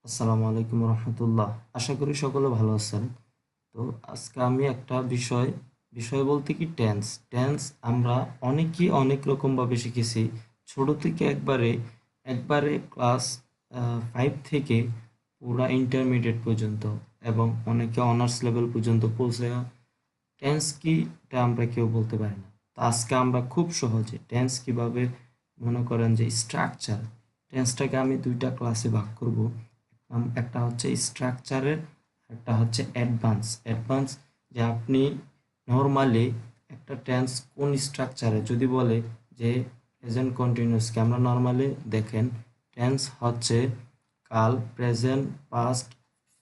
আসসালামু আলাইকুম রহমতুল্লাহ। আশা করি সকলে ভালো আছেন। তো আজকে আমি একটা বিষয় বলতে কি টেন্স। টেন্স আমরা অনেকেই অনেক রকমভাবে শিখেছি। ছোট থেকে একবারে ক্লাস 5 থেকে পুরা ইন্টারমিডিয়েট পর্যন্ত, এবং অনেকে অনার্স লেভেল পর্যন্ত পৌঁছে টেন্স কি এটা আমরা কেউ বলতে পারি না। তো আজকে আমরা খুব সহজে টেন্স কিভাবে, মনে করেন যে স্ট্রাকচার, টেন্সটাকে আমি দুইটা ক্লাসে ভাগ করব। একটা হচ্ছে স্ট্রাকচারের, একটা হচ্ছে অ্যাডভান্স। অ্যাডভান্স যে আপনি নর্মালি একটা টেন্স কোন স্ট্রাকচারে যদি বলে যে প্রেজেন্ট কন্টিনিউয়াসকে আমরা নর্মালি দেখেন টেন্স হচ্ছে কাল, প্রেজেন্ট, পাস্ট,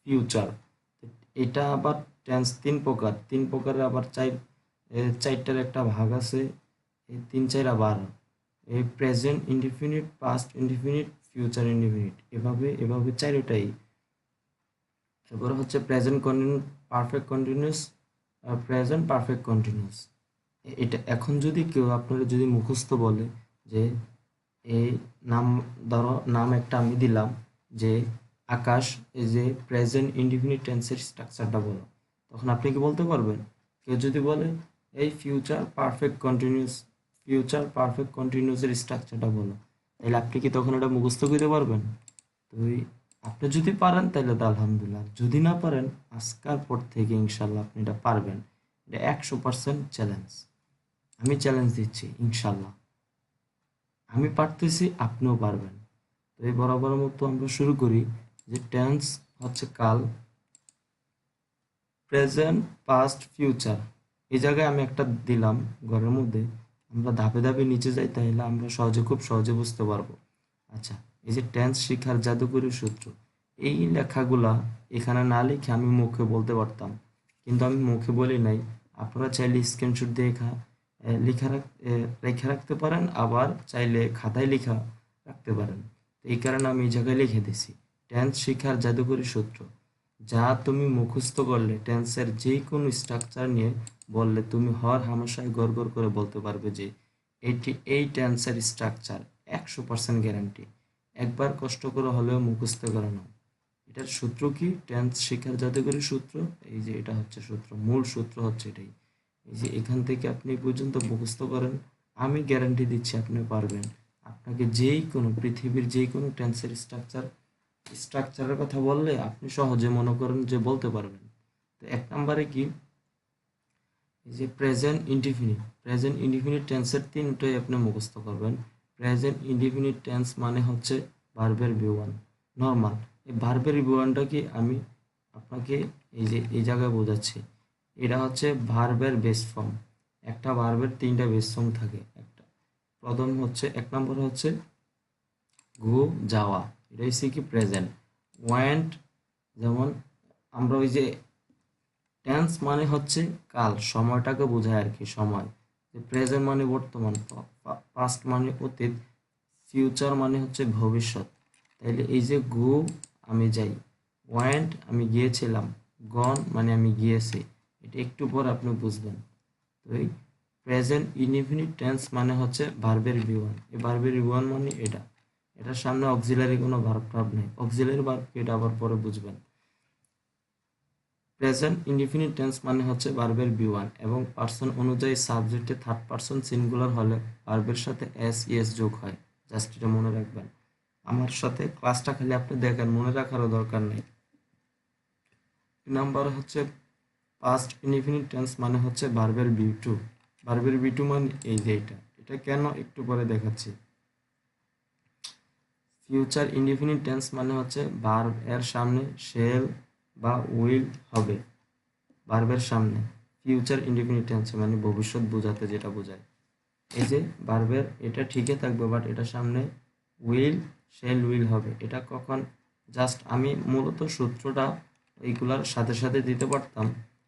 ফিউচার। এটা আবার টেন্স তিন প্রকারের আবার চারটার একটা ভাগ আছে। এই তিন চার আবার এই present indefinite, past indefinite, future indefinite, এভাবে চারটাই। তারপরে হচ্ছে present continuous, perfect continuous, present perfect continuous. এটা এখন যদি কেউ আপনারা যদি মুখস্থ বলে যে এই নাম, ধরো নাম একটা আমি দিলাম যে আকাশ, এই যে প্রেজেন্ট ইনডিফিনিট টেন্সের স্ট্রাকচারটা বলো, তখন আপনি কি বলতে পারবেন? কেউ যদি বলে এই ফিউচার পারফেক্ট কন্টিনিউয়াসের স্ট্রাকচারটা বলো, তাহলে আপনি কি তখন এটা মুখস্থ করতে পারবেন? তো আপনি যদি পারেন তাহলে তো আলহামদুলিল্লাহ, যদি না পারেন আজকের পর থেকে ইনশাল্লাহ আপনি এটা পারবেন। এটা 100% চ্যালেঞ্জ। আমি চ্যালেঞ্জ দিচ্ছি ইনশাল্লাহ, আমি পারতেছি, আপনিও পারবেন। তো এই বরাবর মতো আমরা শুরু করি যে টেন্স হচ্ছে কাল, প্রেজেন্ট, পাস্ট, ফিউচার। এই জায়গায় আমি একটা দিলাম ঘরের মধ্যে, আমরা ধাপে ধাপে নিচে যাই, তাহলে আমরা খুব সহজে বুঝতে পারবো। আচ্ছা, এই যে টেন্স শিখার জাদুকরী সূত্র, এই লেখাগুলা এখানে না লিখে আমি মুখে বলতে পারতাম, কিন্তু আমি মুখে বলি নাই। আপনারা চাইলে স্ক্রিনশট দিয়ে রেখে রাখতে পারেন, আবার চাইলে খাতায় লেখা রাখতে পারেন। তো এই কারণে আমি এই জায়গায় লিখে দিছি টেন্স শিখার জাদুকরী সূত্র। যা তুমি মুখস্থ করলে টেন্সের যে কোনো স্ট্রাকচার নিয়ে বললে তুমি হর হামেশাই গড় গড় করে বলতে পারবে যে এই টেন্সের স্ট্রাকচার 100% গ্যারান্টি। একবার কষ্ট করে হলেও মুখস্থ করে নাও। এটার সূত্র কি? টেন্স শিখার জাদুকরী সূত্র। এই যে এটা হচ্ছে সূত্র, মূল সূত্র হচ্ছে এটাই। এই যে এখান থেকে আপনি পর্যন্ত মুখস্থ করেন, আমি গ্যারান্টি দিচ্ছি আপনি পারবেন। আপনাকে পৃথিবীর যেই কোনো টেন্সের স্ট্রাকচারের কথা বললে আপনি সহজে মনে করেন যে বলতে পারবেন। তো এক নম্বরে কি, এই যে প্রেজেন্ট ইনডিফিনিট টেন্সের তিনটাই আপনি মুখস্থ করবেন। প্রেজেন্ট ইনডিফিনিট টেন্স মানে হচ্ছে ভার্বের বি1 নর্মাল। এই ভার্বের বি1টা কি আমি আপনাকে এই যে এই জায়গায় বোঝাচ্ছি। এটা হচ্ছে ভার্বের বেস ফর্ম। একটা ভার্বের তিনটা বেস ফর্ম থাকে। প্রথম হচ্ছে, এক নম্বর হচ্ছে গো, যাওয়া, এটা হচ্ছে কি প্রেজেন্ট। ওয়েন্ট, যেমন আমরা ওই যে টেন্স মানে হচ্ছে কাল, সময়টাকে বোঝায় আর কি, সময়। প্রেজেন্ট মানে বর্তমান, পাস্ট মানে অতীত, ফিউচার মানে হচ্ছে ভবিষ্যৎ। তাইলে এই যে গো আমি যাই, ওয়েন্ট আমি গিয়েছিলাম, গন মানে আমি গিয়েছি। এটা একটু পর আপনি বুঝবেন। তো এই প্রেজেন্ট ইনডিফিনিট টেন্স মানে হচ্ছে ভার্বের বি1। এই ভার্বের বি1 মানে এটার সামনে অক্সিলারি কোনো ভার্ব টার্ব নেই। অক্সিলারি ভার্ব এটা আবার পরে বুঝবেন। প্রেজেন্ট ইনডিফিনিট টেন্স মানে হচ্ছে ভার্বের বি1 এবং পার্সন অনুযায়ী সাবজেক্টে থার্ড পার্সন সিঙ্গুলার হলে ভার্বের সাথে এস ইএস যোগ হয়। জাস্ট এটা মনে রাখবেন। আমার সাথে ক্লাসটা খালি আপনি দেখেন, মনে রাখারও দরকার নেই। নাম্বার হচ্ছে পাস্ট ইনডিফিনিট টেন্স মানে হচ্ছে ভার্বের বি2। ভার্বের বি2 মানে এই যে এটা কেন একটু পরে দেখাচ্ছি। ফিউচার ইনডিফিনিট টেন্স মানে হচ্ছে ভার্ব এর সামনে শেল বা উইল হবে। ভার্বের সামনে ফিউচার ইনডিফিনিট টেন্স মানে ভবিষ্যৎ বোঝাতে যেটা বোঝায়। এই যে ভার্বের এটা ঠিকই থাকবে, বাট এটা সামনে উইল, শেল, উইল হবে। এটা কখন, জাস্ট আমি মূলত সূত্রটা এইগুলার সাথে সাথে দিতে পারতাম,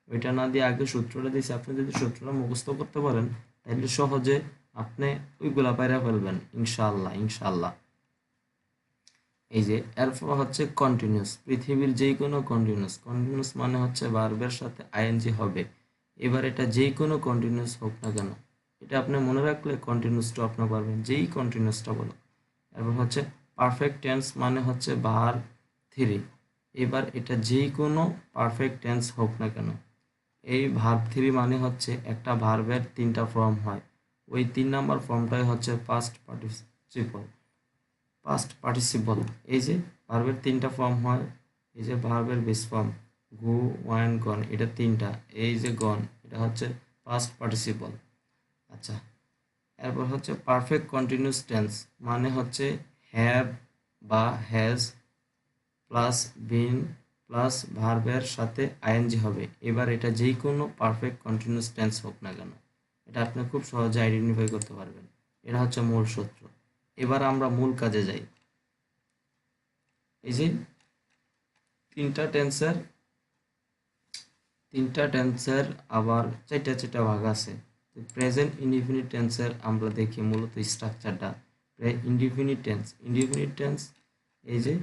ওইটা না দিয়ে আগে সূত্রটা দিয়েছি। আপনি যদি সূত্রটা মুখস্থ করতে পারেন তাহলে সহজে আপনি ওইগুলা পাইরা ফেলবেন ইনশাআল্লাহ ইনশাআল্লাহ। এই যে এরপর হচ্ছে কন্টিনিউয়াস, পৃথিবীর যেই কোনো কন্টিনিউয়াস মানে হচ্ছে ভার্বের সাথে আইএনজি হবে। এবার এটা যেই কোনো কন্টিনিউয়াস হোক না কেন, এটা আপনি মনে রাখলে কন্টিনিউয়াসটা আপনি পারবেন, যেই কন্টিনিউয়াসটা বলো। এরপর হচ্ছে পারফেক্ট টেন্স মানে হচ্ছে ভার্ব থ্রি। এবার এটা যে কোনো পারফেক্ট টেন্স হোক না কেন, এই ভার্ব থ্রি মানে হচ্ছে একটা ভার্বের তিনটা ফর্ম হয়, ওই 3 নম্বর ফর্মটাই হচ্ছে পাস্ট পার্টিসিপল। এই যে ভার্বের তিনটা ফর্ম হয়, এই যে ভার্বের বেস ফর্ম গো, ওয়ান, গন, এটা তিনটা। এই যে গন, এটা হচ্ছে পাস্ট পার্টিসিপল। আচ্ছা, এরপর হচ্ছে পারফেক্ট কন্টিনিউয়াস টেন্স মানে হচ্ছে হ্যাভ বা হ্যাজ প্লাস বিন প্লাস ভার্বের সাথে আইএনজি হবে। এবার এটা যে কোনো পারফেক্ট কন্টিনিউয়াস টেন্স হোক না কেন, এটা আপনি খুব সহজে আইডেন্টিফাই করতে পারবেন। এটা হচ্ছে মূল সূত্র। এবার আমরা মূল কাজে যাই। এই যে তিনটা টেন্সের আবার চারটা চারটা ভাগ আছে। তো প্রেজেন্ট ইনডিফিনিট টেন্সের আমরা দেখি মূলত স্ট্রাকচারটা। ইনডিফিনিট টেন্স, এই যে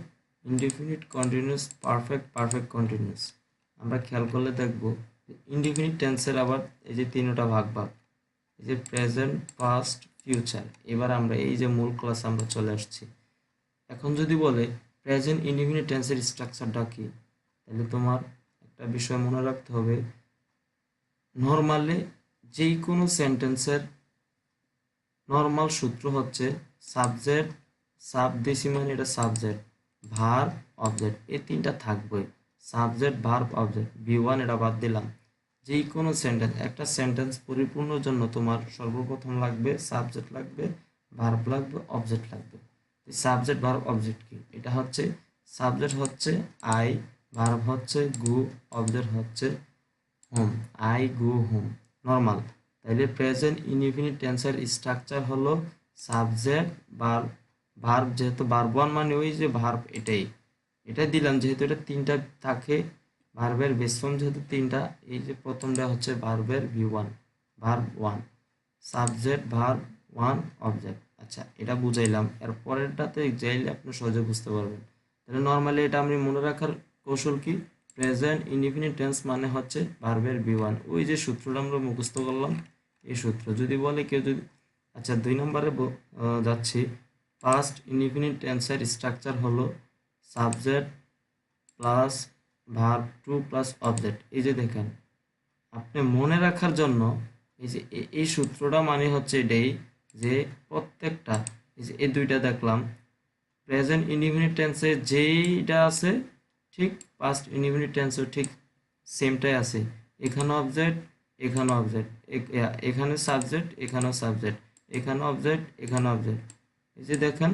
ইনডিফিনিট কন্টিনিউয়াস, পারফেক্ট কন্টিনিউয়াস। আমরা খেয়াল করলে দেখব ইনডিফিনিট টেন্সের আবার এই যে তিনটা ভাগ, এই যে প্রেজেন্ট, পাস্ট, ফিউচার। এবার আমরা এই যে মূল ক্লাস আমরা চলে আসছি। এখন যদি বলে প্রেজেন্ট ইনডিফিনিট টেন্সের স্ট্রাকচারটা কি, তাহলে তোমার একটা বিষয় মনে রাখতে হবে। নর্মালি যেই কোনো সেন্টেন্সের নর্মাল সূত্র হচ্ছে সাবজেক্ট, সাব দিছি মানে এটা সাবজেক্ট, ভার্ব, অবজেক্ট, এই তিনটা থাকবেই। Subject, verb, object. বি1 এটা বাদ দিলাম। যেই কোনো সেন্টেন্স, একটা সেন্টেন্স পরিপূর্ণর জন্য তোমার সর্বপ্রথম লাগবে সাবজেক্ট, লাগবে ভার্ব, লাগবে অবজেক্ট, লাগবে। সাবজেক্ট, ভার্ব, অবজেক্ট কি? এটা হচ্ছে সাবজেক্ট হচ্ছে আই, ভার্ব হচ্ছে গো, অবজেক্ট হচ্ছে home. I go home, normal. তাইলে প্রেজেন্ট ইনডিফিনিট টেন্সের স্ট্রাকচার হলো সাবজেক্ট, ভার্ব, ভার্ব যেহেতু ভার্ব ওয়ান মানে ওই যে ভার্ব, এটাই দিলাম যেহেতু এটা তিনটা থাকে। ভার্বের বেস ফর্ম যেহেতু তিনটা, এই যে প্রথমটা হচ্ছে ভার্বের V1, verb one, subject, verb one, object. আচ্ছা, এটা বুঝাইলাম। এর পরেরটাতে যাইলে আপনি সহজে বুঝতে পারবেন। তাহলে নর্মালি এটা আমি মনে রাখার কৌশল কি? প্রেজেন্ট ইনডিফিনিট টেন্স মানে হচ্ছে ভার্বের ভি1, ওই যে সূত্রটা আমরা মুখস্থ করলাম, এই সূত্র। যদি বলে কেউ যদি, আচ্ছা 2 নম্বরে যাচ্ছি। পাস্ট ইনডিফিনিট টেন্সের স্ট্রাকচার হলো subject plus verb two plus object. এই যে দেখেন, আপনি মনে রাখার জন্য এই যে এই সূত্রটা মানে হচ্ছে এটাই, যে প্রত্যেকটা এই যে এই দুইটা দেখলাম, প্রেজেন্ট ইনডিফিনিট টেন্সে যেইটা আছে ঠিক পাস্ট ইনডিফিনিট টেন্সও ঠিক সেমটাই আছে। এখানে অবজেক্ট, এখানে অবজেক্ট, এখানে সাবজেক্ট, এখানেও সাবজেক্ট, এখানে অবজেক্ট, এখানে অবজেক্ট। এই যে দেখেন,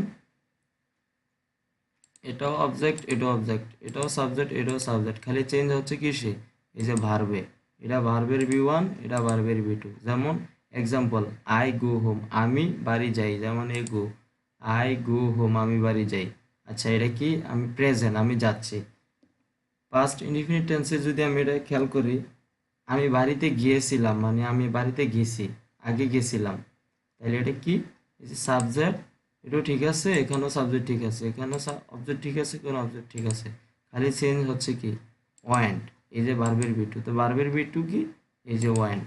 এটাও অবজেক্ট, এটাও অবজেক্ট, এটাও সাবজেক্ট, এটাও সাবজেক্ট, খালি চেঞ্জ হচ্ছে কিসে? এই যে ভার্বে। এটা ভার্বের ভি1, এটা ভার্বের ভি2। যেমন এক্সাম্পল, আই গো হোম, আমি বাড়ি যাই, যেমন এ গো, আই গো হোম, আমি বাড়ি যাই। আচ্ছা, এটা কি? আমি প্রেজেন্ট, আমি যাচ্ছি। পাস্ট ইনডিফিনিট টেন্সে যদি আমি এটা খেয়াল করি, আমি বাড়িতে গিয়েছিলাম মানে আমি বাড়িতে গেছি, আগে গেছিলাম। তাহলে এটা কি? এই যে সাবজেক্ট, এটাও ঠিক আছে, এখানেও সাবজেক্ট ঠিক আছে, এখানেও অবজেক্ট ঠিক আছে, এখানেও অবজেক্ট ঠিক আছে। খালি চেঞ্জ হচ্ছে কি? ওয়ান্ট। এই যে ভার্বের ভি2, তো ভার্বের ভি2 কি? এই যে ওয়ান্ট।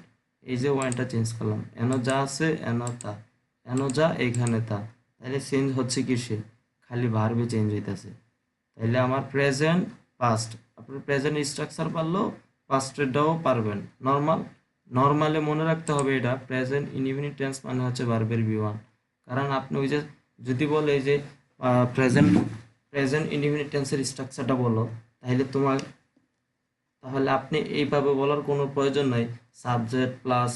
এই যে ওয়ান্টটা চেঞ্জ করলাম, এনো যা আছে এনো তা, এনো যা এখানে তা। তাহলে চেঞ্জ হচ্ছে কি? সে খালি ভার্বে চেঞ্জ হইতেছে। তাইলে আমার প্রেজেন্ট, পাস্ট, আপনার প্রেজেন্ট স্ট্রাকচার পারলেও পাস্টেরটাও পারবেন। নর্মালে মনে রাখতে হবে এটা প্রেজেন্ট ইনডিফিনিট টেন্স মানে হচ্ছে ভার্বের ভি1। কারণ আপনি ওই যে যদি বলে যে প্রেজেন্ট প্রেজেন্ট ইনডিফিনিট টেন্সের স্ট্রাকচারটা বলো, তাহলে আপনি এইভাবে বলার কোনো প্রয়োজন নাই, সাবজেক্ট প্লাস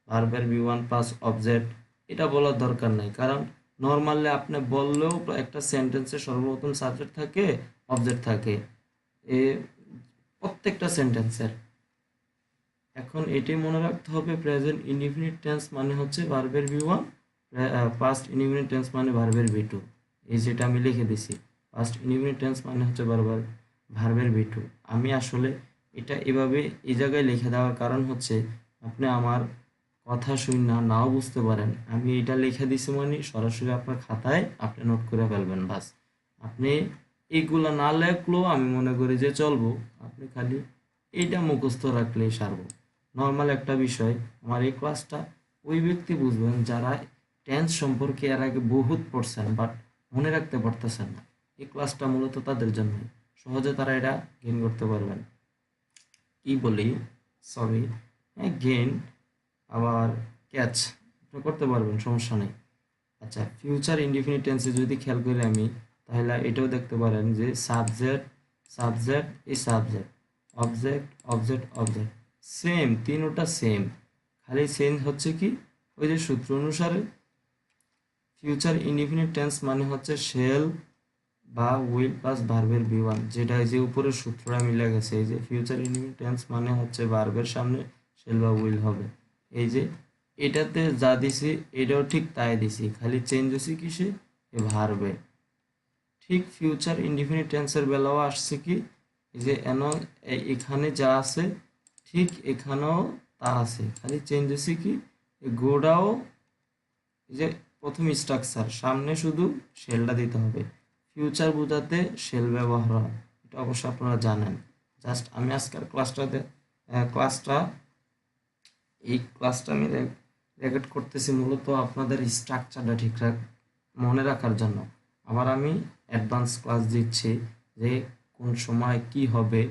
ভার্বের ভি1 প্লাস অবজেক্ট, এটা বলার দরকার নাই। কারণ নর্মালি আপনি বললেও একটা সেন্টেন্সে সর্বপ্রথম সাবজেক্ট থাকে, অবজেক্ট থাকে, এ প্রত্যেকটা সেন্টেন্সের। এখন এটাই মনে রাখতে হবে, প্রেজেন্ট ইনডিফিনিট টেন্স মানে হচ্ছে ভার্বের ভি1, পাস্ট ইনডিফিনিট টেন্স মানে ভার্বের ভি2। এই যেটা আমি লিখে দিছি, পাস্ট ইনডিফিনিট টেন্স মানে হচ্ছে ভার্বের ভি2। আমি আসলে এটা এভাবে এই জায়গায় লিখে দেওয়ার কারণ হচ্ছে আপনি আমার কথা শুনে নাও বুঝতে পারেন, আমি এটা লিখে দিছি মানে সরাসরি আপনার খাতায় আপনি নোট করে ফেলবেন, বাস। আপনি এইগুলা না লেখলেও আমি মনে করি যে চলবো, আপনি খালি এইটা মুখস্থ রাখলেই সারবো। নর্মাল একটা বিষয়, আমার এই ক্লাসটা ওই ব্যক্তি বুঝবেন যারা টেন্স সম্পর্কে এর আগে বহুত পড়ছেন বাট মনে রাখতে পারতেছেন না। এই ক্লাসটা মূলত তাদের জন্য। সহজে তারা এটা গেইন করতে পারবেন। কি বলি, সরি, গেইন আবার ক্যাচ করতে পারবেন, সমস্যা নেই। আচ্ছা, ফিউচার ইনডিফিনিট টেন্সে যদি খেয়াল করি আমি, তাহলে এটাও দেখতে পারেন যে সাবজেক্ট, সাবজেক্ট, এই subject, object, object, object, same, তিনোটা সেম, খালি চেঞ্জ হচ্ছে কি ওই যে সূত্র অনুসারে ফিউচার ইনডিফিনিট টেন্স মানে হচ্ছে শেল বা উইল প্লাস ভার্বের বি1, যেটা এই যে উপরের সূত্রটা মিলে গেছে। এই যে ফিউচার ইনডিফিনিট টেন্স মানে হচ্ছে ভার্বের সামনে শেল বা উইল হবে। এই যে এটাতে যা দিছি এটাও ঠিক তাই দিছি, খালি চেঞ্জ হয়েছে কিসে, ভার্বে। ঠিক ফিউচার ইনডিফিনিট টেন্সের বেলাও আসছে কি, এই যে এখানে যা আছে ঠিক এখানেও তা আছে, খালি চেঞ্জ হয়েছে কি গোটাও, এই যে প্রথম স্ট্রাকচার সামনে শুধু শেলটা দিতে হবে। ফিউচার বোঝাতে শেল ব্যবহার হয়, এটা অবশ্য আপনারা জানেন। জাস্ট আমি আজকের এই ক্লাসটা আমি রেকর্ড করতেছি মূলত আপনাদের স্ট্রাকচারটা ঠিকঠাক মনে রাখার জন্য। আবার আমি অ্যাডভান্স ক্লাস দিচ্ছি যে কোন সময় কি হবে,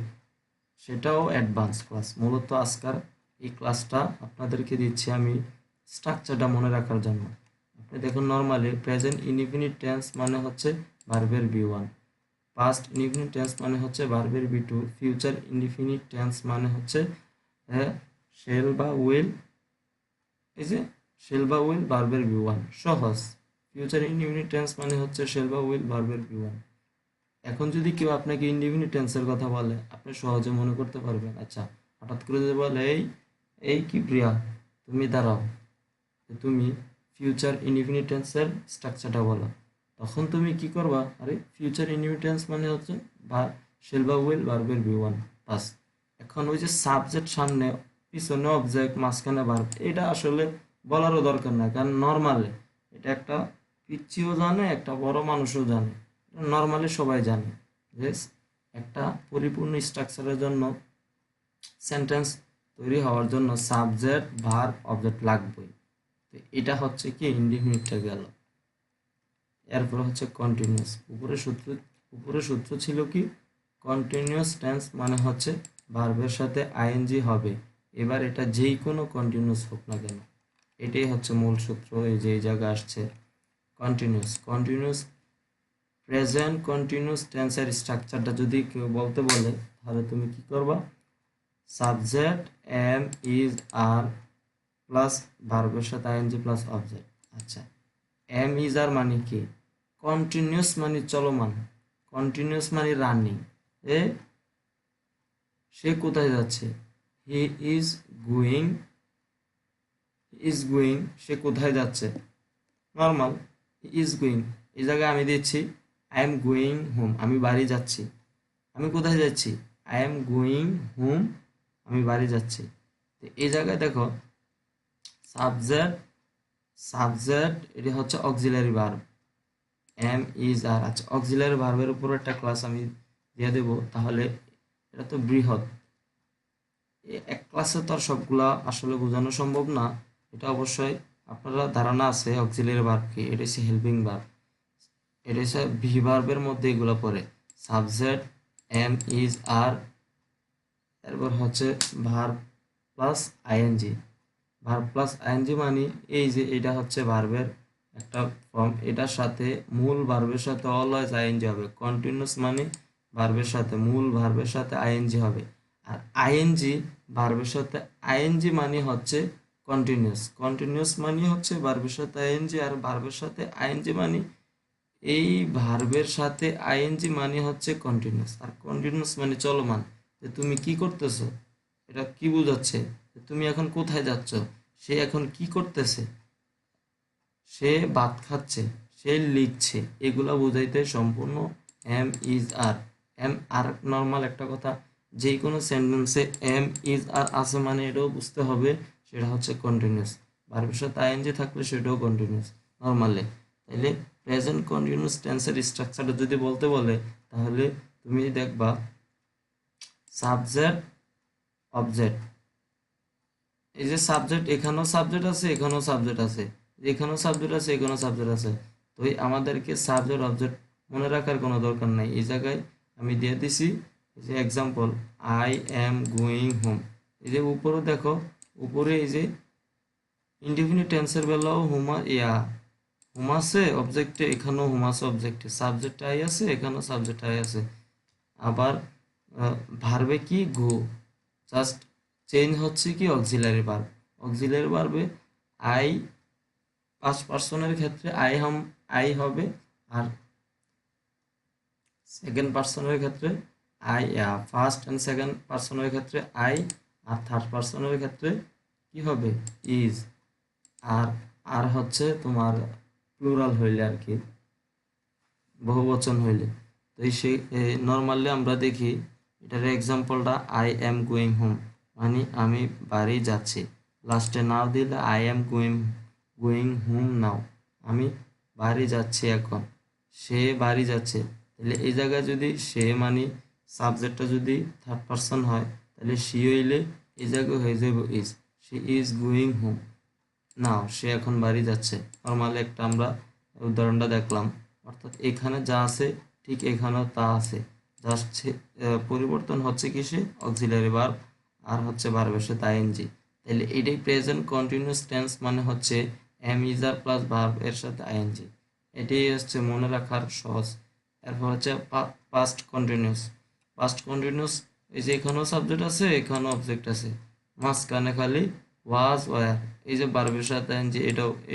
সেটাও অ্যাডভান্স ক্লাস। মূলত আজকের এই ক্লাসটা আপনাদেরকে দিচ্ছি আমি স্ট্রাকচারটা মনে রাখার জন্য। আপনি দেখুন, নর্মালি প্রেজেন্ট ইনডিফিনিট টেন্স মানে হচ্ছে ভার্বের বি1, পাস্ট ইনডিফিনিট টেন্স মানে হচ্ছে ভার্বের বি2, ফিউচার ইনডিফিনিট টেন্স মানে হচ্ছে শেল বা উইল, এই যে শেল বা উইল ভার্বের বি1, সহজ। ফিউচার ইনডিফিনিট টেন্স মানে হচ্ছে শেল বা উইল ভার্বের বি1। এখন যদি কেউ আপনাকে ইনডিফিনিট টেন্সের কথা বলে, আপনি সহজে মনে করতে পারবেন। আচ্ছা, হঠাৎ করে যদি বলে এই এই কি প্রিয়া, তুমি দাঁড়াও, তুমি ফিউচার ইনডিফিনিট টেন্সের স্ট্রাকচারটা বলো, তখন তুমি কি করবা, আরে ফিউচার ইনডিফিনিট টেন্স মানে হচ্ছে শেল বা উইল ভার্বের বি1 বাস। এখন ওই যে সাবজেক্ট সামনে, পিছনে অবজেক্ট, মাঝখানে ভার্ব, এটা আসলে বলারও দরকার নাই, কারণ নর্মালে এটা একটা পিচ্চিও জানে, একটা বড় মানুষও জানে, নর্মালি সবাই জানে যে একটা পরিপূর্ণ স্ট্রাকচারের জন্য, সেন্টেন্স তৈরি হওয়ার জন্য সাবজেক্ট, ভার্ব, অবজেক্ট লাগবেই। তো এটা হচ্ছে কি ইনডিফিনিটটা গেল। এরপর হচ্ছে কন্টিনিউয়াস। উপরে সূত্র ছিল কি, কন্টিনিউয়াস টেন্স মানে হচ্ছে ভার্বের সাথে আইএনজি হবে। এবার এটা যেই কোনো কন্টিনিউয়াস হোক না কেন, এটাই হচ্ছে মূল সূত্র। এই যে এই জায়গায় আসছে কন্টিনিউয়াস প্রেজেন্ট কন্টিনিউয়াস টেন্সের স্ট্রাকচারটা যদি কেউ বলতে বলে, তাহলে তুমি কি করবা, subject am is are plus ভার্বের সাথে আইএনজি প্লাস অবজেক্ট। আচ্ছা, এম ইজ আর মানে কি, কন্টিনিউয়াস মানে চলমান, কন্টিনিউয়াস মানে রানিং। এ সে কোথায় যাচ্ছে, হি ইজ গোয়িং, সে কোথায় যাচ্ছে, নর্মাল ইজ গোয়িং। এই জায়গায় আমি দিচ্ছি আই এম গোয়িং হোম, আমি বাড়ি যাচ্ছি। আমি কোথায় যাচ্ছি, আই এম গোয়িং হোম, আমি বাড়ি যাচ্ছি। তো এই জায়গায় দেখো সাবজেক্ট, এটি হচ্ছে অক্সিলারি ভার্ব, এম ইজ আর। আচ্ছা, অক্সিলারি ভার্বের উপর একটা ক্লাস আমি দিয়ে দেব, তাহলে এটা তো বৃহৎ, এক ক্লাসে তো আর সবগুলা আসলে বোঝানো সম্ভব না। এটা অবশ্যই আপনারা ধারণা আছে অক্সিলারি ভার্ব কি, এটা হচ্ছে হেল্পিং ভার্ব, এটা হচ্ছে ভি ভার্বের মধ্যে এগুলো পড়ে, সাবজেক্ট, এম ইজ আর, এরপর হচ্ছে verb plus ING. Verb plus ING মানে এই যে এটা হচ্ছে ভার্বের একটা ফর্ম, এটার সাথে মূল ভার্বের সাথে অলওয়েজ আইএনজি হবে। কন্টিনিউয়াস মানে ভার্বের সাথে, মূল ভার্বের সাথে আইএনজি হবে। আর আইএনজি ভার্বের সাথে আইএনজি মানে হচ্ছে কন্টিনিউয়াস মানে হচ্ছে ভার্বের সাথে আইএনজি, আর ভার্বের সাথে আইএনজি মানে এই ভার্বের সাথে আইএনজি মানে হচ্ছে কন্টিনিউয়াস, আর কন্টিনিউয়াস মানে চলমান। যে তুমি কি করতেছো, এটা কি বোঝাচ্ছে, তুমি এখন কোথায় যাচ্ছ, সে এখন কি করতেছে, সে ভাত খাচ্ছে, সে লিখছে, এগুলা বোঝাইতে সম্পূর্ণ am is are. Am are normal একটা কথা, যে কোনো সেন্টেন্সে এম ইজ আর আছে মানে এটাও বুঝতে হবে সেটা হচ্ছে কন্টিনিউয়াস। ভার্বের সাথে আইএনজি থাকলে সেটাও কন্টিনিউয়াস নর্মালি। তাইলে প্রেজেন্ট কন্টিনিউয়াস টেন্সের স্ট্রাকচারটা যদি বলতে বলে, তাহলে তুমি দেখবা সাবজেক্ট, অবজেক্ট, এই যে সাবজেক্ট, এখানেও সাবজেক্ট আছে, এখানেও সাবজেক্ট আছে, এখানেও সাবজেক্ট আছে, এখানেও সাবজেক্ট আছে। তো আমাদেরকে সাবজেক্ট অবজেক্ট মনে রাখার কোনো দরকার নাই, এই জায়গায় আমি দিয়ে দিছি এই যে example, I am going home. এই যে উপরে দেখো, উপরে এই যে ইনডিফিনিট টেন্সের বেলাও হোম আছে অবজেক্টে, এখানেও হোম আছে অবজেক্টে, সাবজেক্ট আই আছে, এখানেও সাবজেক্ট আই আছে। আবার ভার্বে কি গো, জাস্ট চেঞ্জ হচ্ছে কি অক্সিলারি ভার্ব। অক্সিলারি ভার্বে আই ফার্স্ট পার্সনের ক্ষেত্রে আই হবে, আর সেকেন্ড পার্সনের ক্ষেত্রে ফার্স্ট অ্যান্ড সেকেন্ড পার্সনের ক্ষেত্রে আই, আর থার্ড পার্সনের ক্ষেত্রে কি হবে ইজ। আর আর হচ্ছে তোমার প্লুরাল হইলে আর কি, বহুবচন হইলে। তো এই সেই নর্মালি আমরা দেখি এটার এক্সাম্পলটা আই এম গোয়িং হোম, মানে আমি বাড়ি যাচ্ছি। লাস্টে নাও দিলে আই এম গোয়িং হোম নাও, আমি বাড়ি যাচ্ছি এখন। সে বাড়ি যাচ্ছে, তাহলে এই জায়গায় যদি সে মানে সাবজেক্টটা যদি থার্ড পারসন হয়, তাহলে সি হইলে এই জায়গায় হয়ে যাবে is, she is going home now, সে এখন বাড়ি যাচ্ছে। নর্মালি একটা আমরা উদাহরণটা দেখলাম, অর্থাৎ এখানে যা আছে ঠিক এখানেও তা আছে, জাস্ট পরিবর্তন হচ্ছে কি সে অক্সিলারি ভার্ব, আর হচ্ছে ভার্বের সাথে আইএনজি। তাহলে এটাই প্রেজেন্ট কন্টিনিউয়াস টেন্স, মানে হচ্ছে এম ইজার প্লাস ভার্ব এর সাথে আইএনজি। এটাই হচ্ছে মনে রাখার সহজ। এরপর হচ্ছে পাস্ট কন্টিনিউয়াস। পাস্ট কন্টিনিউয়াস, এই যে এখানেও সাবজেক্ট আছে, এখানেও অবজেক্ট আছে, মাঝখানে খালি ওয়াজ ওয়ার। এই যে ভার্বের সাথে আইএনজি,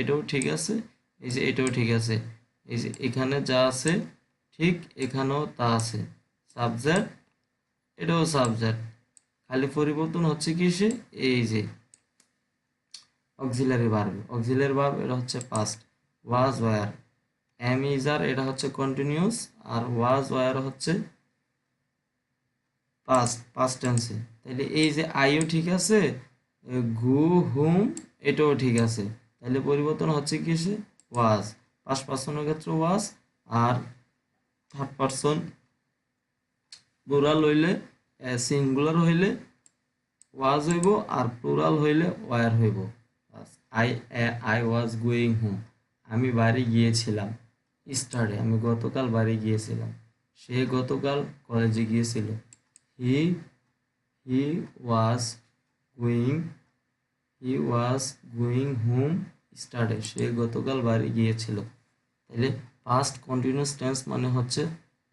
এটাও ঠিক আছে, এই যে এটাও ঠিক আছে, এই যে এখানে যা আছে ঠিক এখানেও তা আছে, সাবজেক্ট, এটাও সাবজেক্ট, খালি পরিবর্তন হচ্ছে কি সে এই যে অক্সিলারি ভার্ব এটা হচ্ছে পাস্ট, ওয়াজ ওয়ার। এম ইজার এটা হচ্ছে কন্টিনিউয়াস, আর ওয়াজ ওয়ার হচ্ছে পাস্ট টেন্সে। তাহলে এই যে আইও ঠিক আছে, গু হুম এটাও ঠিক আছে, তাহলে পরিবর্তন হচ্ছে কি সে ওয়াজ। ফার্স্ট পার্সনের ক্ষেত্রে ওয়াজ, আর থার্ড পার্সন প্লুরাল হইলে সিঙ্গুলার হইলে ওয়াজ হইব, আর প্লুরাল হইলে ওয়ার হইব। I I was going home, আমি বাড়ি গিয়েছিলাম। স্টারডে, আমি গতকাল বাড়ি গিয়েছিলাম। সে গতকাল কলেজে গিয়েছিল। He he was going he was going home yesterday, সে গতকাল বাড়ি গিয়েছিল। তাহলে পাস্ট কন্টিনিউয়াস টেন্স মানে হচ্ছে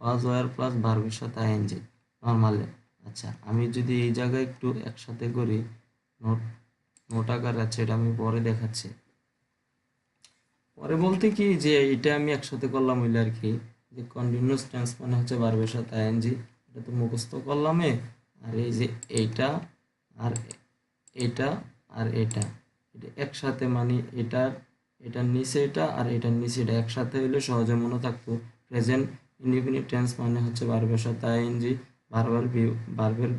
ওয়াজ ওয়ার প্লাস ভার্বের সাথে আইএনজি নর্মালে। আচ্ছা, আমি যদি এই জায়গায় একটু একসাথে করি, নোট নোট আকার আছে, এটা আমি পরে দেখাচ্ছি। পরে বলতে কি যে এটা আমি একসাথে করলাম হইলে আর কি, যে কন্টিনিউয়াস টেন্স মানে হচ্ছে ভার্বের সাথে আইএনজি, এটা তো মুখস্থ করলাম। আর এই যে এইটা আর এটা আর এটা একসাথে, মানে এটার নিচে এটা আর এটার নিচে এটা একসাথে হইলে সহজে মনে থাকতো। প্রেজেন্ট ইনডিফিনিট টেন্স মানে হচ্ছে ভার্বের সাথে আইএনজি, ভার্বের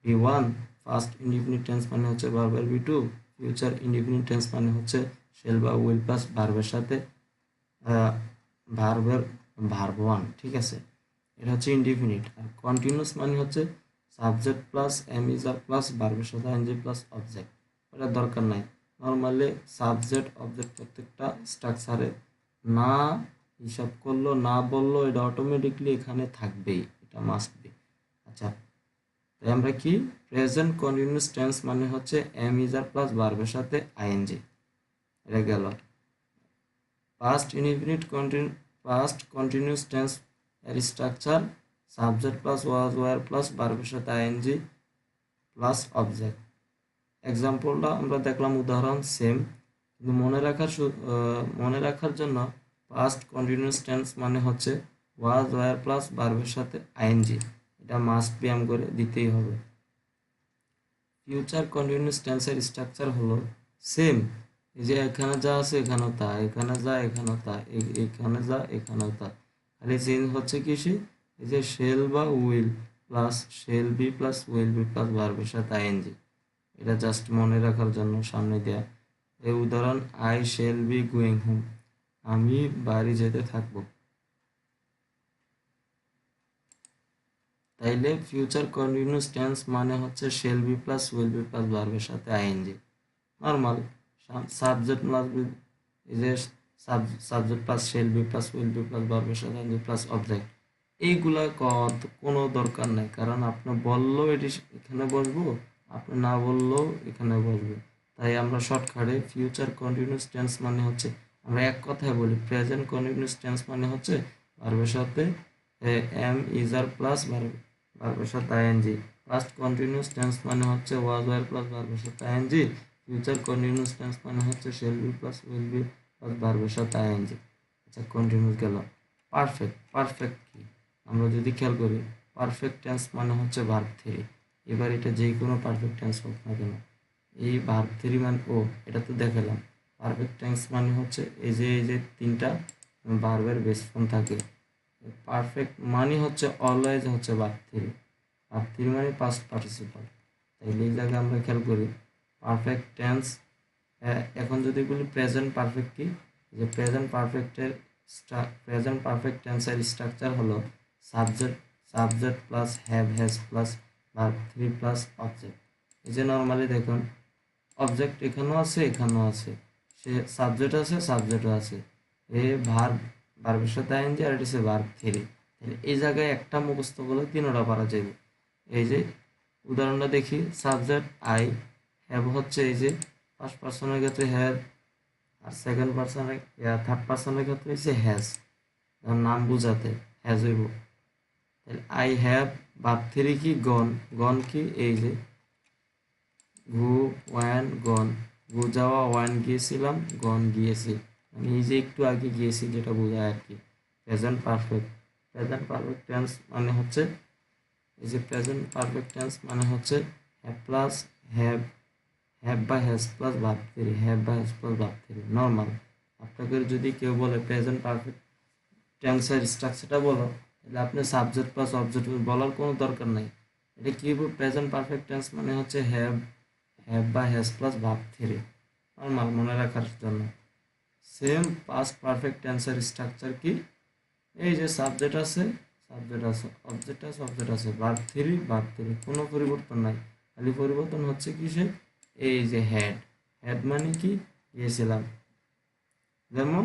V one. First indefinite tense মানে হচ্ছে ভার্বের V two. Future indefinite tense মানে হচ্ছে শেল বা উইল প্লাস ভার্বের সাথে ভার্বের ভার্ব ওয়ান, ঠিক আছে। এটা হচ্ছে ইনডিফিনিট। আর কন্টিনিউয়াস মানে হচ্ছে সাবজেক্ট প্লাস এম ইজার প্লাস ভার্বের সাথে আইএনজি প্লাস অবজেক্ট, ওটা দরকার নাই। নর্মালি সাবজেক্ট অবজেক্ট প্রত্যেকটা স্ট্রাকচারে না হিসাব করলো না বললো এটা অটোমেটিকলি এখানে থাকবেই, এটা মাস্ট বি। আচ্ছা, তাই আমরা কি প্রেজেন্ট কন্টিনিউয়াস টেন্স মানে হচ্ছে এম ইজার প্লাস ভার্বের সাথে আইএনজি, এটা গেল। পাস্ট কন্টিনিউয়াস টেন্স এর structure subject plus was were plus ভার্বের সাথে আইএনজি প্লাস অবজেক্ট। এক্সাম্পলটা আমরা দেখলাম, উদাহরণ সেম, কিন্তু মনে রাখার জন্য পাস্ট কন্টিনিউয়াস টেন্স মানে হচ্ছে ওয়াজ ওয়ার প্লাস ভার্বের সাথে আইএনজি, এটা মাস্ট বি করে দিতেই হবে। ফিউচার কন্টিনিউয়াস টেন্সের স্ট্রাকচার হলো সেম, এই যে এখানে যা আছে এখানেও তা, এখানে যা এখানেও তা, এখানে যা এখানেও তা, খালি চেঞ্জ হচ্ছে কি সে এই যে শেল বা will plus shall be plus will be plus ভার্বের সাথে আইএনজি, এটা জাস্ট মনে রাখার জন্য সামনে দেয়া। এই উদাহরণ, I shall be going home, আমি বাড়ি যেতে থাকবো। তাইলে ফিউচার কন্টিনিউয়াস টেন্স মানে হচ্ছে shall be plus will be plus ভার্বের সাথে আইএনজি। নর্মাল সাবজেক্ট প্লাস এই যে subject plus shall be plus will be plus ভার্বের সাথে আইএনজি প্লাস অবজেক্ট, এইগুলা কোনো দরকার নাই, কারণ আপনি বললেও এটি এখানে বসবো, আপনি না বললেও এখানে বসবে। তাই আমরা শর্টকাটে ফিউচার কন্টিনিউয়াস টেন্স মানে হচ্ছে, আমরা এক কথায় বলি প্রেজেন্ট কন্টিনিউয়াস টেন্স মানে হচ্ছে ভার্বের সাথে এম ইজার প্লাস ভার্বের সাথে আইএনজি। পাস্ট কন্টিনিউয়াস টেন্স মানে হচ্ছে ওয়াজ ওয়ার প্লাস ভার্বের সাথে আইএনজি। ফিউচার কন্টিনিউয়াস টেন্স মানে হচ্ছে shall be plus will be plus ভার্বের সাথে আইএনজি। আচ্ছা, কন্টিনিউয়াস গেল। পারফেক্ট, পারফেক্ট কি আমরা যদি খেয়াল করি, পারফেক্ট টেন্স মানে হচ্ছে ভার্ব থ্রি। এবার এটা যে কোনো পারফেক্ট টেন্স হোক না কেন, এই ভার্ব থ্রি মানে এটা তো দেখালাম। পারফেক্ট টেন্স মানে হচ্ছে এই যে তিনটা ভার্বের বেস ফর্ম থাকে। পারফেক্ট মানে হচ্ছে অলওয়েজ হচ্ছে ভার্ব থ্রি। ভার্ব থ্রি মানে পাস্ট পার্টিসিপাল। তাইলে এই জায়গায় আমরা খেয়াল করি পারফেক্ট টেন্স। এখন যদি বলি প্রেজেন্ট পারফেক্ট কি, যে প্রেজেন্ট পারফেক্ট টেন্সের স্ট্রাকচার হলো subject, subject plus have has plus verb three plus object. এই যে নর্মালি দেখুন অবজেক্ট এখানেও আছে এখানেও আছে, সে সাবজেক্ট আছে সাবজেক্টও আছে, এ ভার্বের সাথে আইএনজি আর এটা হচ্ছে ভার্ব থ্রি। তাহলে এই জায়গায় একটা মুখস্থ করলে তিনোটা পারা যাবে। এই যে উদাহরণটা দেখি, সাবজেক্ট আই, হ্যাভ হচ্ছে এই যে ফার্স্ট পার্সনের ক্ষেত্রে হ্যাভ, আর সেকেন্ড পার্সনের থার্ড পার্সনের ক্ষেত্রে হচ্ছে হ্যাজ, নাম বুঝাতে হ্যাজ হইব। তাহলে আই হ্যাভ, ভার্ব থ্রি কি গন, গন কি এই যে গো ওয়ান গন, গো যাওয়া, ওয়ান গিয়েছিলাম, গন গিয়েছি, মানে এই যে একটু আগে গিয়েছি যেটা বোঝায় আর কি। Present perfect, present perfect tense মানে হচ্ছে এই যে প্রেজেন্ট পারফেক্ট টেন্স মানে হচ্ছে হ্যাভ প্লাস হ্যাভ, হ্যাভ বা has plus verb three, have বা has plus verb three normal. আপনাকে যদি কেউ বলে প্রেজেন্ট পারফেক্ট টেন্সের স্ট্রাকচারটা বলো, তাহলে আপনি সাবজেক্ট প্লাস অবজেক্ট বলার কোনো দরকার নাই। এটা কি হবে, প্রেজেন্ট পারফেক্ট টেন্স মানে হচ্ছে হ্যাভ, হ্যাভ বা has plus verb three normal মনে রাখার জন্য। সেম পাস্ট পারফেক্ট টেন্সের স্ট্রাকচার কি, এই যে সাবজেক্ট আছে সাবজেক্ট আছে, অবজেক্ট আছে অবজেক্ট আছে, ভার্ব থ্রি ভার্ব থ্রি, কোনো পরিবর্তন নাই। খালি পরিবর্তন হচ্ছে কিসে, এই যে হ্যাড, হ্যাড মানে কি গিয়েছিলাম, যেমন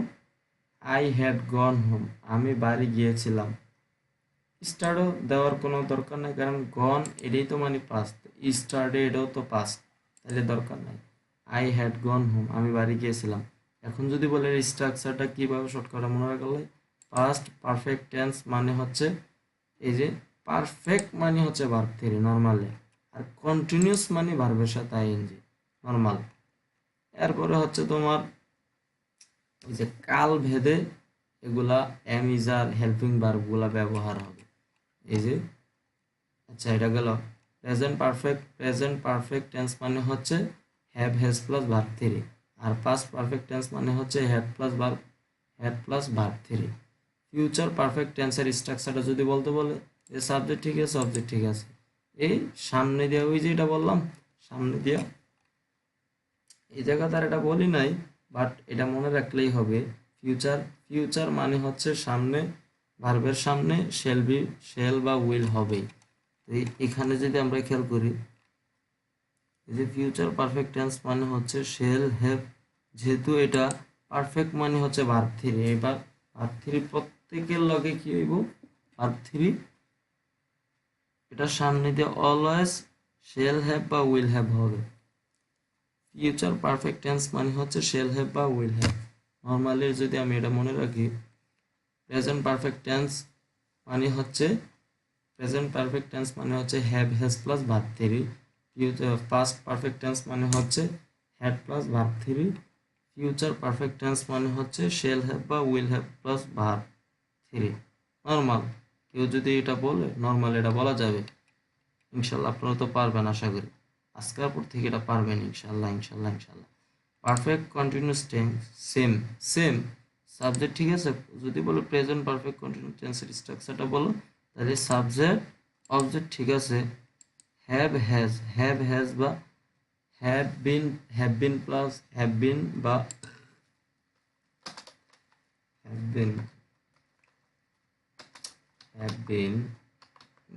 আই হ্যাড গন হোম, আমি বাড়ি গিয়েছিলাম। স্টার্টও দেওয়ার কোনো দরকার নাই, কারণ গন এটাই তো মানে পাস্ট, স্টার্টে এটাও তো পাস্ট, তাহলে দরকার নাই। আই হ্যাড গন হোম, আমি বাড়ি গিয়েছিলাম। এখন যদি বলে স্ট্রাকচারটা কীভাবে শর্টকাটে মনে রাখলে, পাস্ট পারফেক্ট টেন্স মানে হচ্ছে এই যে পারফেক্ট মানে হচ্ছে ভার্ব থ্রি নর্মালি, আর কন্টিনিউয়াস মানে ভার্বের সাথে আইএনজি নর্মাল। এরপরে হচ্ছে তোমার এই যে কাল ভেদে এগুলা এম ইজ আর হেল্পিং ভার্বগুলা ব্যবহার হবে। এই যে আচ্ছা এটা গেল প্রেজেন্ট পারফেক্ট টেন্স মানে হচ্ছে have has plus verb three, আর পাস্ট পারফেক্ট টেন্স মানে হচ্ছে had plus verb three. Future perfect টেন্সের স্ট্রাকচারটা যদি বলতে বলে যে সাবজেক্ট ঠিক আছে অবজেক্ট ঠিক আছে, এই সামনে দিয়ে ওই যে এটা বললাম সামনে দিয়া, এই জায়গা তার এটা বলি নাই, বাট এটা মনে রাখলেই হবে। ফিউচার, ফিউচার মানে হচ্ছে সামনে, ভার্বের সামনে শেল বি, শেল বা উইল হবেই। তো এখানে যদি আমরা খেয়াল করি, এই যে ফিউচার পারফেক্ট টেন্স মানে হচ্ছে শেল হ্যাভ, যেহেতু এটা পারফেক্ট মানে হচ্ছে ভার্ব থ্রি, এবার ভার্ব থ্রি প্রত্যেকের লগে কি হইব, ভার্ব থ্রি এটা সামনে দিয়ে অলওয়েজ শেল হ্যাভ বা উইল হ্যাভ হবে। ফিউচার পারফেক্ট টেন্স মানে হচ্ছে শেল হ্যাভ বা উইল হ্যাভ। নর্মালি যদি আমি এটা মনে রাখি, প্রেজেন্ট পারফেক্ট টেন্স মানে হচ্ছে have has plus verb three. Past perfect tense মানে হচ্ছে had plus verb three. Future perfect tense মানে হচ্ছে শেল হ্যাভ বা will have plus verb three normal. কেউ যদি এটা বলে নর্মাল এটা বলা যাবে। ইনশাল্লাহ আপনারা তো পারবেন আশা করি, আজকের পর থেকে এটা পারবেন ইনশাল্লাহ ইনশাল্লাহ ইনশাল্লাহ। Perfect continuous tense same, same subject ঠিক আছে। যদি বলো প্রেজেন্ট পারফেক্ট কন্টিনিউয়াস টেন্সের স্ট্রাকচারটা বলো, তাহলে সাবজেক্ট অবজেক্ট ঠিক আছে, হ্যাভ হ্যাজ বা have been plus have been বা হ্যাভ বিন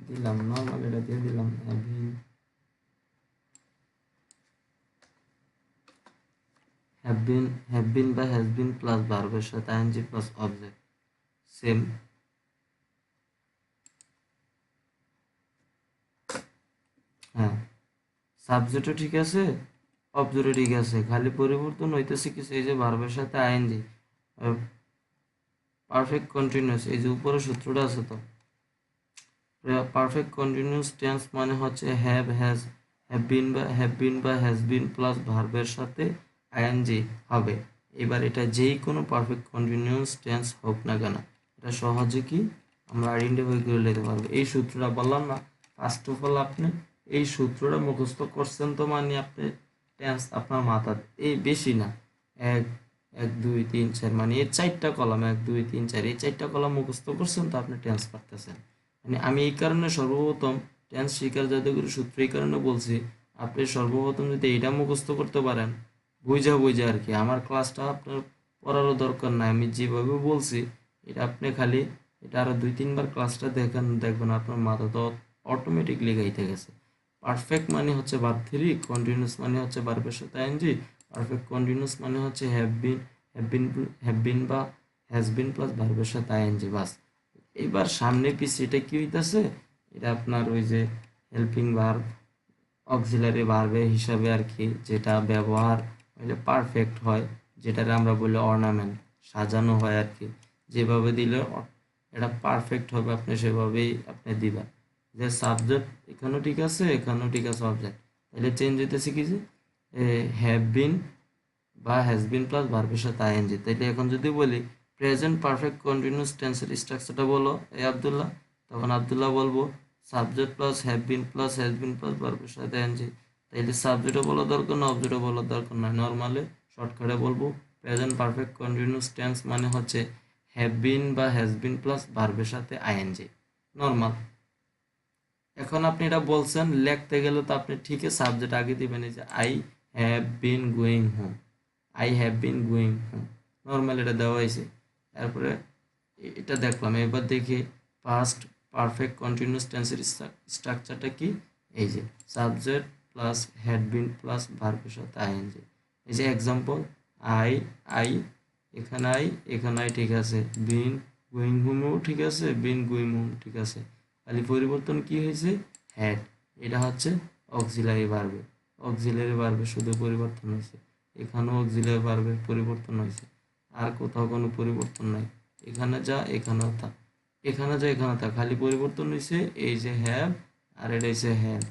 দিলাম, নর্মাল এটা দিয়ে দিলাম হ্যাভ বিন বা হ্যাজ বিন প্লাস ভার্বের সাথে আইএনজি প্লাস অবজেক্ট সেম। হ্যাঁ, সাবজেক্টও ঠিক আছে, অবজেক্টও ঠিক আছে, খালি পরিবর্তন হইতেছে কিছু, এই যে ভার্বের সাথে আইএনজি, পারফেক্ট কন্টিনিউয়াস, এই যে উপরে সূত্রটা আছে তো, পারফেক্ট কন্টিনিউয়াস টেন্স মানে হচ্ছে হ্যাভ বিন বা হ্যাজ বিন প্লাস ভার্বের সাথে আইএনজি হবে। এবার এটা যেই কোনো পারফেক্ট কন্টিনিউয়াস টেন্স হোক না কেন, এটা সহজে কি আমরা আইডেন্টিফাই করে নিতে পারবো। এই সূত্রটা বললাম না, ফার্স্ট অফ অল আপনি এই সূত্রটা মুখস্থ করছেন তো মানে আপনি টেন্স আপনার মাথা, এই বেশি না, এক এক দুই তিন চার মানে এই চারটা কলাম, এক দুই তিন চার, এই চারটা কলাম মুখস্থ করছেন তো আপনি টেন্স পারতেছেন। মানে আমি এই কারণে সর্বপ্রথম টেন্স শিকার জাদুঘর সূত্র এই কারণে বলছি, আপনি সর্বপ্রথম যদি এটা মুখস্থ করতে পারেন, বুঝা বুঝা আর কি, আমার ক্লাসটা আপনার পড়ারও দরকার নাই, আমি যেভাবে বলছি এটা আপনি খালি এটা আরো দুই তিনবার ক্লাসটা দেখেন, দেখবেন আপনার মাথা তো অটোমেটিকলি গাইতে গেছে। পারফেক্ট মানে হচ্ছে ভার্ব থ্রি, কন্টিনিউয়াস মানে হচ্ছে ভার্বের সাথে আইএনজি, পারফেক্ট কন্টিনিউয়াস মানে হচ্ছে হ্যাভ বিন বা হ্যাজ বিন প্লাস ভার্বের সাথে আইএনজি, বাস। এবার সামনে পিছে এটা কি হইতাছে, এটা আপনার ওই যে হেল্পিং ভার্ব, অক্সিলারি ভার্বের হিসাবে আর কি, যেটা ব্যবহার হইলে পারফেক্ট হয়, যেটাকে আমরা বলি অর্নামেন্ট, সাজানো হয় আর কি, যেভাবে দিলে এটা পারফেক্ট হবে আপনি সেভাবেই আপনি দিবেন। যে সাবজেক্ট এখানেও ঠিক আছে, এখানেও ঠিক আছে অবজেক্ট, তাহলে চেঞ্জ হইতেছে কি যে হ্যাভ বিন বা হ্যাজ বিন প্লাস ভার্বের সাথে আইএনজি। তাইলে এখন যদি বলি প্রেজেন্ট পারফেক্ট কন্টিনিউয়াস টেন্সের স্ট্রাকচারটা বলো এই আব্দুল্লাহ, তখন আব্দুল্লাহ বলবো subject plus have been plus has been plus ভার্বের সাথে আইএনজি। তাইলে সাবজেক্টও বলা দরকার না, অবজেক্টও বলার দরকার নয়, নর্মালি শর্টকাটে বলবো প্রেজেন্ট পারফেক্ট কন্টিনিউয়াস টেন্স মানে হচ্ছে হ্যাভ বিন বা হ্যাজ বিন প্লাস ভার্বের সাথে আইএনজি, নর্মাল। এখন আপনি এটা বলছেন, লিখতে গেলে তো আপনি ঠিকই সাবজেক্ট আগে দিবেন, এই যে I have been going home, I have been going home, normal এটা দেওয়া হয়েছে। তারপরে এটা দেখলাম, এবার দেখি পাস্ট পারফেক্ট কন্টিনিউয়াস টেন্সের স্ট্রাকচারটা কি, এই যে subject plus had been plus ভার্বের সাথে আইএনজি। এই যে এক্সাম্পল, আই আই এখানে আই, এখানে আই ঠিক আছে, বিন গোয়িং হোমও ঠিক আছে, বিন গোয়িং হোম ঠিক আছে, খালি পরিবর্তন কি হয়েছে, হ্যাড, এটা হচ্ছে অক্সিলারি ভার্বে শুধু পরিবর্তন হয়েছে, এখানেও অক্সিলারি ভার্বের পরিবর্তন হয়েছে, আর কোথাও কোনো পরিবর্তন নাই, এখানে যা এখানেও তা, এখানে যা এখানে তা, খালি পরিবর্তন হয়েছে এই যে হ্যাভ, আর এটা হচ্ছে হ্যাভ।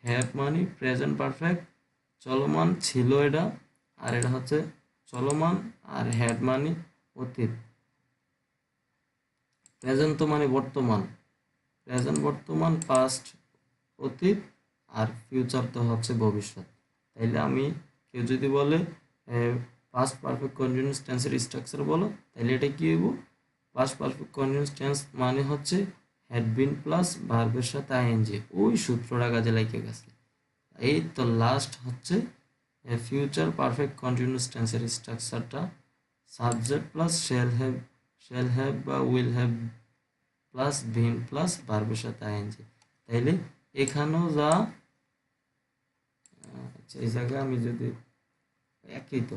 হ্যাভ মানে প্রেজেন্ট পারফেক্ট, চলমান ছিল এটা, আর এটা হচ্ছে চলমান, আর হ্যাড মানে অতীত, প্রেজেন্ট তো মানে বর্তমান, প্রেজেন্ট বর্তমান পাস্ট অতীত, আর ফিউচার তো হচ্ছে ভবিষ্যৎ। তাইলে আমি কেউ যদি বলে পাস্ট পারফেক্ট কন্টিনিউয়াস টেন্সের স্ট্রাকচার বলো, তাহলে এটা কি হইব, পাস্ট পারফেক্ট কন্টিনিউয়াস টেন্স মানে হচ্ছে হ্যাড বিন প্লাস ভার্বের সাথে আইএনজি, ওই সূত্রটা কাজে লাগিয়ে গেছে। এই তো লাস্ট হচ্ছে ফিউচার পারফেক্ট কন্টিনিউয়াস টেন্সের স্ট্রাকচারটা সাবজেক্ট প্লাস শ্যাল হ্যাভ বা will have plus been plus ভার্বের সাথে আইএনজি। তাইলে এখানেও যা, আচ্ছা এই জায়গায় আমি যদি একই তো,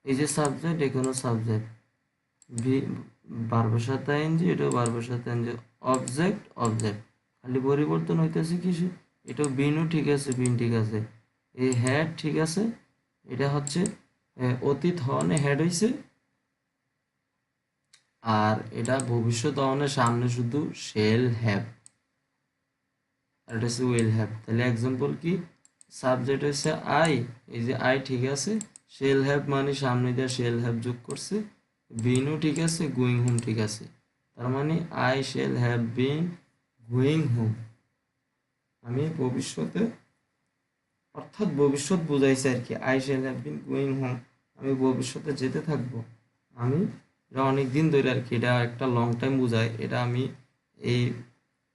এই যে সাবজেক্ট, এখানেও সাবজেক্ট, ভার্বের সাথে আইএনজি, এটাও ভার্বের সাথে আইএনজি, অবজেক্ট খালি পরিবর্তন হইতেছে কিছু, এটাও বিনও ঠিক আছে, বিন ঠিক আছে, এই হ্যাড ঠিক আছে, এটা হচ্ছে অতীত হওয়ানে হ্যাড হইছে, আর এটা ভবিষ্যৎ হওয়ানে সামনে শুধু শেল হ্যাভ, আর এটা হচ্ছে উইল হ্যাভ। তাহলে এক্সাম্পল কি, সাবজেক্ট হচ্ছে আই, এই যে আই ঠিক আছে, শেল হ্যাভ মানে সামনে দিয়ে শেল হ্যাভ যোগ করছে, বিনও ঠিক আছে, গোয়িং হোম ঠিক আছে, তার মানে I shall have been going home, আমি ভবিষ্যতে, অর্থাৎ ভবিষ্যৎ বোঝাইছে আর কি, I shall have been going home, আমি ভবিষ্যতে যেতে থাকবো, আমি, এটা অনেক দিন ধরে আর কি, এটা একটা লং টাইম বোঝায়, এটা আমি এই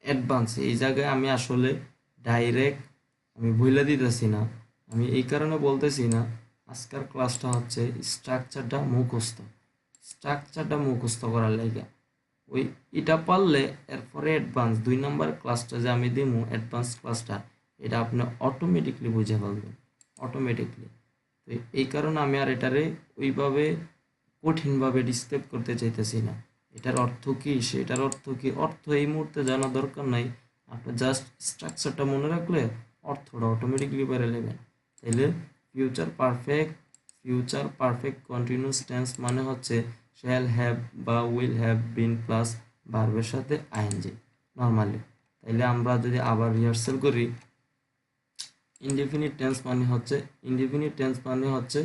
অ্যাডভান্স এই জায়গায় আমি আসলে ডাইরেক্ট আমি বইলা দিতেছি না, আমি এই কারণে বলতেছি না, আজকের ক্লাসটা হচ্ছে স্ট্রাকচারটা মুখস্থ করার লাগে, ওই এটা পারলে এরপরে অ্যাডভান্স 2 নম্বর ক্লাসটা যে আমি দিমু অ্যাডভান্স ক্লাসটা, এটা আপনি অটোমেটিকলি বুঝে ফেলবেন, অটোমেটিকলি। তো এই কারণে আমি আর এটারে ওইভাবে কঠিনভাবে ডিসক্রাইব করতে চাইতেছি না, এটার অর্থ কি, সেটার অর্থ কি, অর্থ এই মুহূর্তে জানা দরকার নাই, আপনি জাস্ট স্ট্রাকচারটা মনে রাখলে অর্থটা অটোমেটিকলি বেড়ে নেবেন। তাইলে ফিউচার পারফেক্ট কন্টিনিউয়াস টেন্স মানে হচ্ছে শ্যাল হ্যাভ বা উইল হ্যাভ বিন প্লাস ভার্বের সাথে আইএনজি নর্মালি। তাইলে আমরা যদি আবার রিহার্সাল করি, ইনডিফিনিট টেন্স মানে হচ্ছে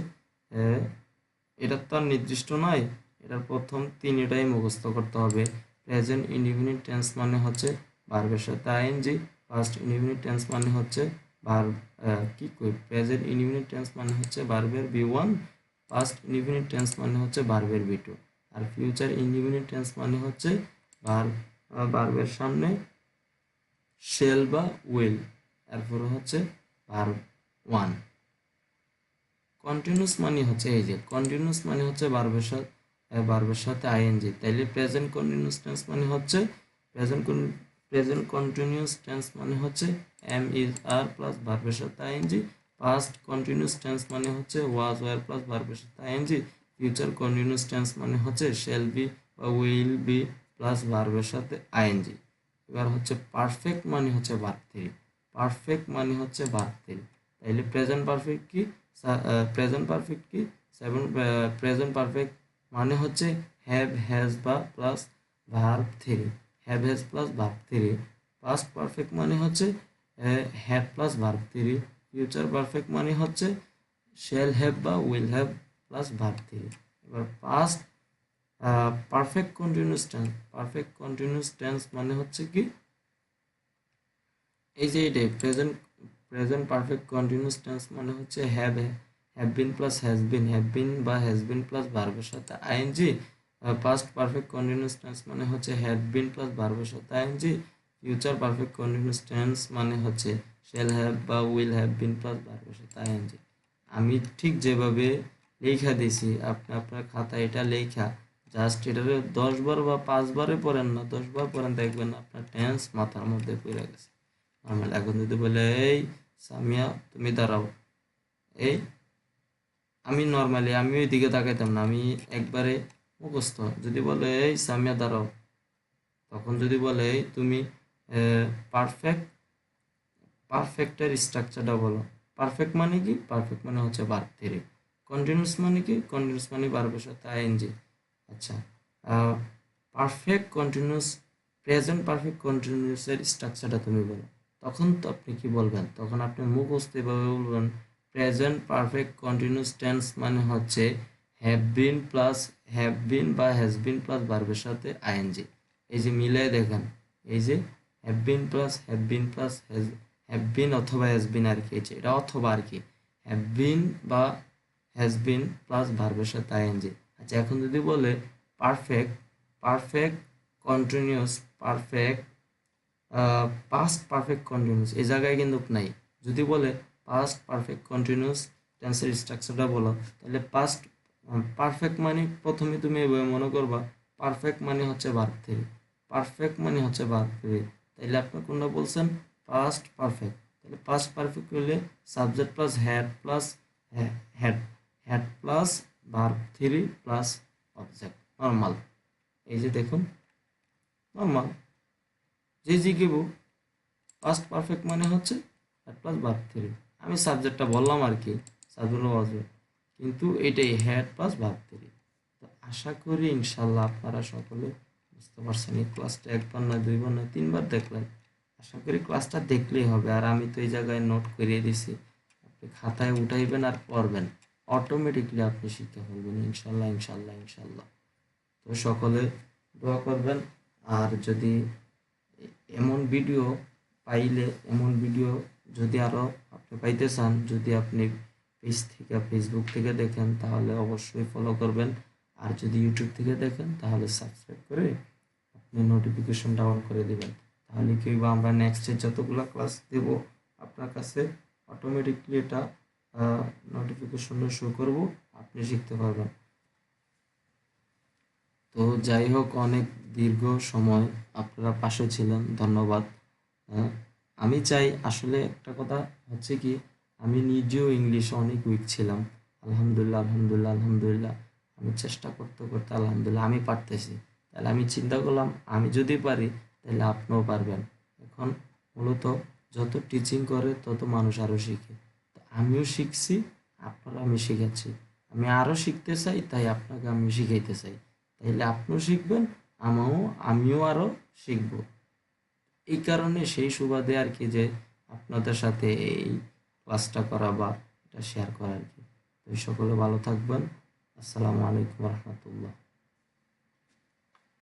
এটা তো আর নির্দিষ্ট নয়, এটার প্রথম তিনটাই মুখস্থ করতে হবে। প্রেজেন্ট ইনডিফিনিট টেন্স মানে হচ্ছে ভার্বের সাথে আইএনজি। ফার্স্ট ইনডিফিনিট টেন্স মানে হচ্ছে ভার্ব প্রেজেন্ট ইনডিফিনিট টেন্স মানে হচ্ছে ভার্বের বি1, পাস্ট ইনডিফিনিট টেন্স মানে হচ্ছে ভার্বের বি2, আর ফিউচার ইনডিফিনিট টেন্স মানে হচ্ছে ভার্বের সামনে শেল বা উইল, এরপরে হচ্ছে ভার্ব 1। কন্টিনিউয়াস মানে হচ্ছে এই যে কন্টিনিউয়াস মানে হচ্ছে ভার্বের সাথে আইএনজি। তাইলে প্রেজেন্ট কন্টিনিউয়াস টেন্স মানে হচ্ছে প্রেজেন্ট কন্টিনিউয়াস টেন্স মানে হচ্ছে এম ইজ আর প্লাস ভার্বের সাথে আইএনজি। পাস্ট কন্টিনিউয়াস টেন্স মানে হচ্ছে ওয়াজ ওয়ার প্লাস ভার্বের সাথে আইএনজি। ফিউচার কন্টিনিউয়াস টেন্স মানে হচ্ছে শেল বি বা উইল বি প্লাস ভার্বের সাথে আইএনজি। এবার হচ্ছে পারফেক্ট মানে হচ্ছে ভার্ব 3। পারফেক্ট মানে হচ্ছে ভার্ব 3। তাইলে প্রেজেন্ট পারফেক্ট কি? প্রেজেন্ট পারফেক্ট মানে হচ্ছে হ্যাভ হ্যাজ বা plus verb 3, have has plus verb 3। Past perfect মানে হচ্ছে have plus verb 3। Future perfect মানে হচ্ছে শ্যাল হ্যাভ বা উইল হ্যাভ প্লাস ভার্ব 3। এবার পাস্ট পারফেক্ট কন্টিনিউয়াস টেন্স মানে হচ্ছে কি এই যে এটাই প্রেজেন্ট পারফেক্ট কন্টিনিউয়াস টেন্স মানে হচ্ছে have been plus have been বা হ্যাজ বিন প্লাস ভার্বের সাথে ING. Past perfect continuous tense মানে হচ্ছে হ্যাভ বিন প্লাস ভার্বের সাথে ING. Future perfect continuous tense মানে হচ্ছে শ্যাল হ্যাভ বা উইল হ্যাভ বিন প্লাস ভার্বের সাথে আইএনজি। আমি ঠিক যেভাবে লেখা দিছি আপনি আপনার খাতায় এটা লেখা জাস্ট এটারে 10 বার বা 5 বারে পড়েন না, 10 বার পড়েন, দেখবেন আপনার টেন্স মাথার মধ্যে পড়ে গেছে। নর্মাল এখন যদি বলে এই সামিয়া তুমি দাঁড়াও, এই আমি ওই দিকে তাকাইতাম না, আমি একবারে মুখস্থ। যদি বলে এই সামিয়া দাঁড়াও, তখন যদি বলে এই তুমি পারফেক্ট পারফেক্টের স্ট্রাকচারটা বলো। পারফেক্ট মানে কি? পারফেক্ট মানে হচ্ছে ভার্ব 3। কন্টিনিউয়াস মানে কি? কন্টিনিউয়াস মানে ভার্বের সাথে আইএনজি। আচ্ছা, পারফেক্ট কন্টিনিউয়াস প্রেজেন্ট পারফেক্ট কন্টিনিউয়াসের স্ট্রাকচারটা তুমি বলো। তখন তো আপনি কি বলবেন? তখন আপনি মুখস্থ এভাবে বলবেন প্রেজেন্ট পারফেক্ট কন্টিনিউয়াস টেন্স মানে হচ্ছে হ্যাভ বিন বা হ্যাজ বিন প্লাস ভার্বের সাথে আইএনজি। এই যে মিলাই দেখেন, এই যে হ্যাভ বিন অথবা হ্যাজ বিন আর কি, এটা অথবা আর কি হ্যাভ বিন বা হ্যাজ বিন প্লাস ভার্বের সাথে আইএনজি। আচ্ছা, এখন যদি বলে perfect perfect continuous perfect past perfect continuous, এই জায়গায় কিন্তু নাই। যদি বলে পাস্ট পারফেক্ট কন্টিনিউয়াস টেন্সের স্ট্রাকচারটা বলো, তাহলে পাস্ট পারফেক্ট মানে প্রথমে তুমি এভাবে মনে করবা পারফেক্ট মানে হচ্ছে ভার্ব 3, পারফেক্ট মানে হচ্ছে ভার্ব 3। তাইলে আপনি কোনটা বলছেন? Past perfect. তাহলে পাস্ট পারফেক্ট হলে subject plus had had plus verb 3 plus object normal. এই যে দেখুন নর্মাল যে জিগিব পাস্ট পারফেক্ট মানে হচ্ছে হ্যাড প্লাস ভার্ব 3। আমি সাবজেক্টটা বললাম আর কি, সাবজেক্ট আসবে, কিন্তু এটাই হ্যাড প্লাস ভার্ব 3। তো আশা করি ইনশাল্লাহ আপনারা সকলে বুঝতে পারছেন। এই ক্লাসটা 1 বার নয় 2 বার নয় 3 বার দেখলেন, আশা করি ক্লাসটা দেখলেই হবে। আর আমি তো এই জায়গায় নোট করিয়ে দিছি, আপনি খাতায় উঠাইবেন আর পড়বেন, অটোমেটিকলি আপনি শিখতে পারবেন ইনশাল্লাহ ইনশাল্লাহ ইনশাল্লাহ। তো সকলে দোয়া করবেন। আর যদি এমন ভিডিও এমন ভিডিও যদি আরও আপনি পাইতে চান, যদি আপনি ফেসবুক থেকে দেখেন তাহলে অবশ্যই ফলো করবেন। আর যদি ইউটিউব থেকে দেখেন তাহলে সাবস্ক্রাইব করে আপনি নোটিফিকেশনটা অন করে দিবেন। তাহলে কি বা আমরা নেক্সটে যতগুলো ক্লাস দেব আপনার কাছে অটোমেটিকলি এটা নোটিফিকেশনটা শো করব, আপনি শিখতে পারবেন। তো যাই হোক, অনেক দীর্ঘ সময় আপনারা পাশে ছিলেন, ধন্যবাদ। আমি চাই আসলে একটা কথা হচ্ছে কি, আমি নিজেও ইংলিশে অনেক উইক ছিলাম। আলহামদুলিল্লাহ আলহামদুলিল্লাহ আলহামদুলিল্লাহ আমি চেষ্টা করতে করতে আলহামদুলিল্লাহ আমি পারতেছি। তাহলে আমি চিন্তা করলাম আমি যদি পারি তাহলে আপনিও পারবেন। এখন মূলত যত টিচিং করে তত মানুষ আরও শিখে। তো আমিও শিখছি, আপনারা আমি শিখাচ্ছি। আমি আরও শিখতে চাই, তাই আপনাকে আমি শিখাইতে চাই। তাইলে আপনিও শিখবেন, আমিও আরও শিখব। এই কারণে সেই সুবাদে আর কি যে আপনাদের সাথে এই ক্লাসটা করা বা এটা শেয়ার করা আর কি। তো সকলে ভালো থাকবেন। আসসালামু আলাইকুম রহমতুল্লাহ।